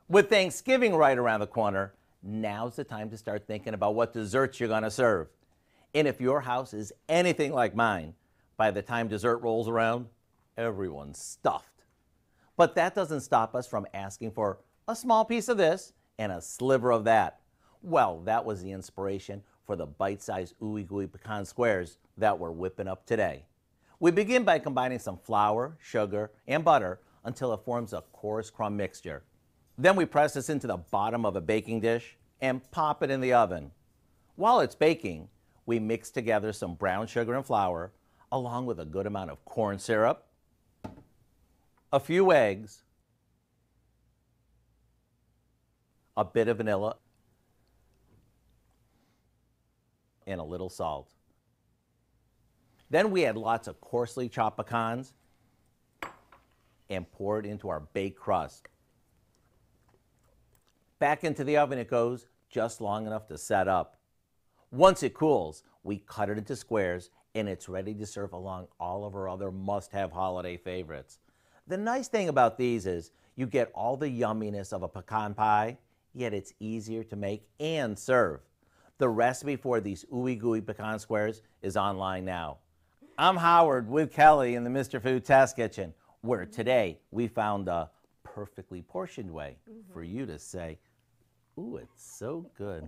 With Thanksgiving right around the corner, now's the time to start thinking about what desserts you're going to serve. And if your house is anything like mine, by the time dessert rolls around, everyone's stuffed. But that doesn't stop us from asking for a small piece of this and a sliver of that. Well, that was the inspiration for the bite-sized Ooey-Gooey Pecan Squares that we're whipping up today. We begin by combining some flour, sugar, and butter until it forms a coarse crumb mixture. Then we press this into the bottom of a baking dish and pop it in the oven. While it's baking, we mix together some brown sugar and flour, along with a good amount of corn syrup, a few eggs, a bit of vanilla, and a little salt. Then we add lots of coarsely chopped pecans and pour it into our baked crust. Back into the oven it goes, just long enough to set up. Once it cools, we cut it into squares and it's ready to serve along all of our other must-have holiday favorites. The nice thing about these is you get all the yumminess of a pecan pie, yet it's easier to make and serve. The recipe for these Ooey-Gooey Pecan Squares is online now. I'm Howard with Kelly in the Mr. Food Test Kitchen, where today we found a perfectly portioned way for you to say, ooh, it's so good.